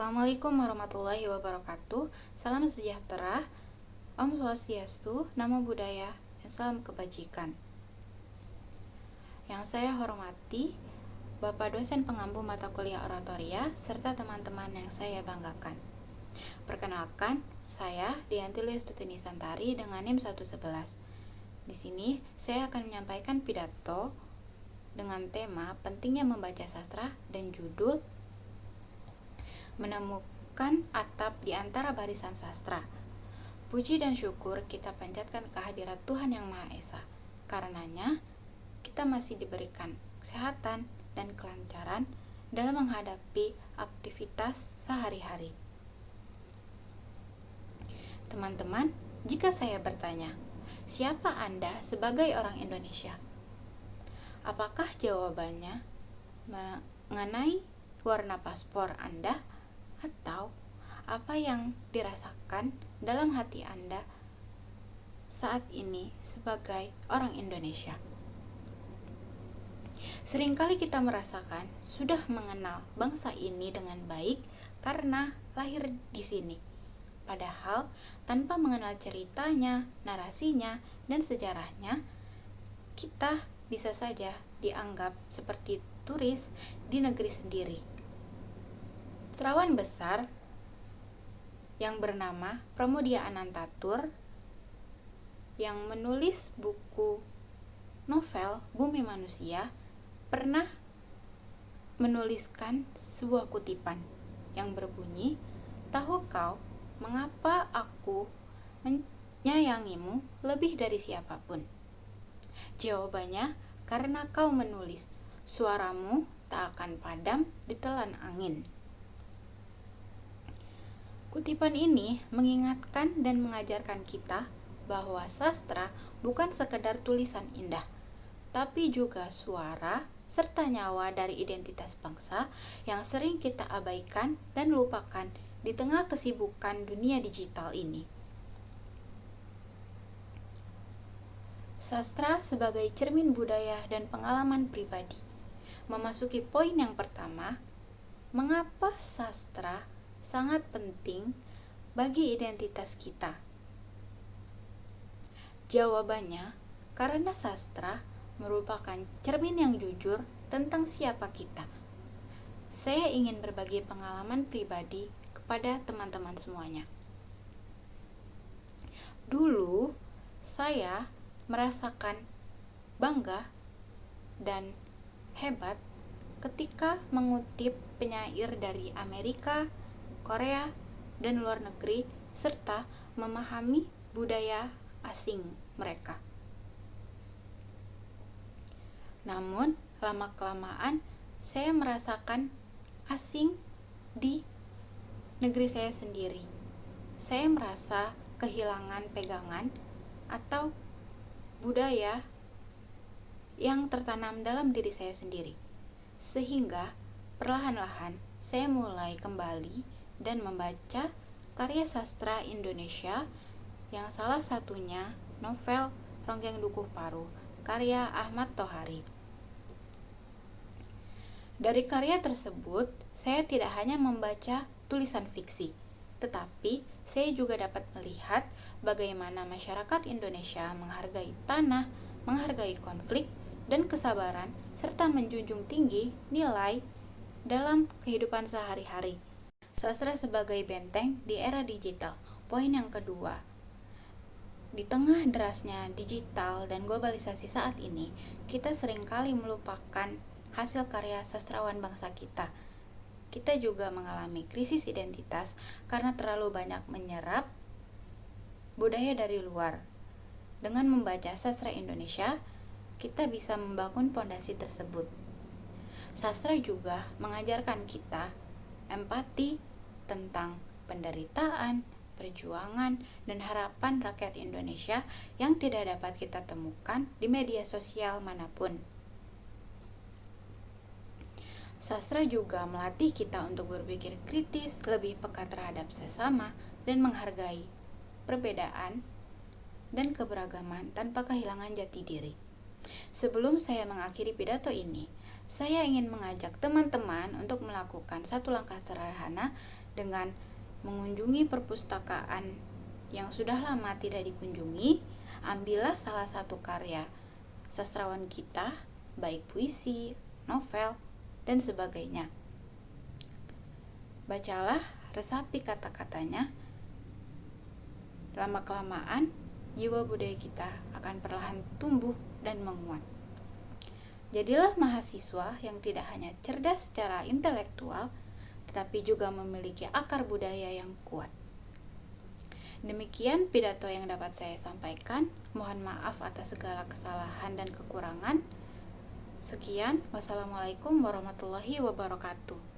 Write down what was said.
Assalamualaikum warahmatullahi wabarakatuh. Salam sejahtera, Om Swastiastu, Namo Buddhaya, dan salam kebajikan. Yang saya hormati Bapak dosen pengampu mata kuliah oratoria serta teman-teman yang saya banggakan. Perkenalkan, saya Dianti Lestutini Santari dengan NIM 111. Di sini saya akan menyampaikan pidato dengan tema pentingnya membaca sastra dan judul menemukan atap di antara barisan sastra. Puji dan syukur kita panjatkan kehadirat Tuhan Yang Maha Esa. Karenanya, kita masih diberikan kesehatan dan kelancaran dalam menghadapi aktivitas sehari-hari. Teman-teman, jika saya bertanya, siapa Anda sebagai orang Indonesia? Apakah jawabannya mengenai warna paspor Anda atau apa yang dirasakan dalam hati Anda saat ini sebagai orang Indonesia? Seringkali kita merasakan sudah mengenal bangsa ini dengan baik karena lahir di sini. Padahal tanpa mengenal ceritanya, narasinya, dan sejarahnya, kita bisa saja dianggap seperti turis di negeri sendiri. Sastrawan besar yang bernama Pramoedya Anantatur yang menulis buku novel Bumi Manusia pernah menuliskan sebuah kutipan yang berbunyi, "Tahu kau mengapa aku menyayangimu lebih dari siapapun?" Jawabannya, karena kau menulis, suaramu tak akan padam ditelan angin. Kutipan ini mengingatkan dan mengajarkan kita bahwa sastra bukan sekedar tulisan indah, tapi juga suara serta nyawa dari identitas bangsa yang sering kita abaikan dan lupakan di tengah kesibukan dunia digital ini. Sastra sebagai cermin budaya dan pengalaman pribadi. Memasuki poin yang pertama, mengapa sastra sangat penting bagi identitas kita? Jawabannya, karena sastra merupakan cermin yang jujur tentang siapa kita. Saya ingin berbagi pengalaman pribadi kepada teman-teman semuanya. Dulu, saya merasakan bangga dan hebat ketika mengutip penyair dari Amerika, Korea, dan luar negeri, serta memahami budaya asing mereka. Namun, lama-kelamaan saya merasakan asing di negeri saya sendiri. Saya merasa kehilangan pegangan atau budaya yang tertanam dalam diri saya sendiri. Sehingga perlahan-lahan saya mulai kembali dan membaca karya sastra Indonesia yang salah satunya novel Ronggeng Dukuh Paru karya Ahmad Tohari. Dari karya tersebut, saya tidak hanya membaca tulisan fiksi, tetapi saya juga dapat melihat bagaimana masyarakat Indonesia menghargai tanah, menghargai konflik dan kesabaran, serta menjunjung tinggi nilai dalam kehidupan sehari-hari. Sastra sebagai benteng di era digital. Poin yang kedua, di tengah derasnya digital dan globalisasi saat ini, kita seringkali melupakan hasil karya sastrawan bangsa kita. Kita juga mengalami krisis identitas karena terlalu banyak menyerap budaya dari luar. Dengan membaca sastra Indonesia, kita bisa membangun fondasi tersebut. Sastra juga mengajarkan kita empati tentang penderitaan, perjuangan, dan harapan rakyat Indonesia yang tidak dapat kita temukan di media sosial manapun. Sastra juga melatih kita untuk berpikir kritis, lebih peka terhadap sesama, dan menghargai perbedaan dan keberagaman tanpa kehilangan jati diri. Sebelum saya mengakhiri pidato ini, Saya ingin mengajak teman-teman untuk melakukan satu langkah sederhana dengan mengunjungi perpustakaan yang sudah lama tidak dikunjungi. Ambillah salah satu karya sastrawan kita, baik puisi, novel, dan sebagainya. Bacalah, resapi kata-katanya. Lama-kelamaan, jiwa budaya kita akan perlahan tumbuh dan menguat. Jadilah mahasiswa yang tidak hanya cerdas secara intelektual, tetapi juga memiliki akar budaya yang kuat. Demikian pidato yang dapat saya sampaikan. Mohon maaf atas segala kesalahan dan kekurangan. Sekian, wassalamualaikum warahmatullahi wabarakatuh.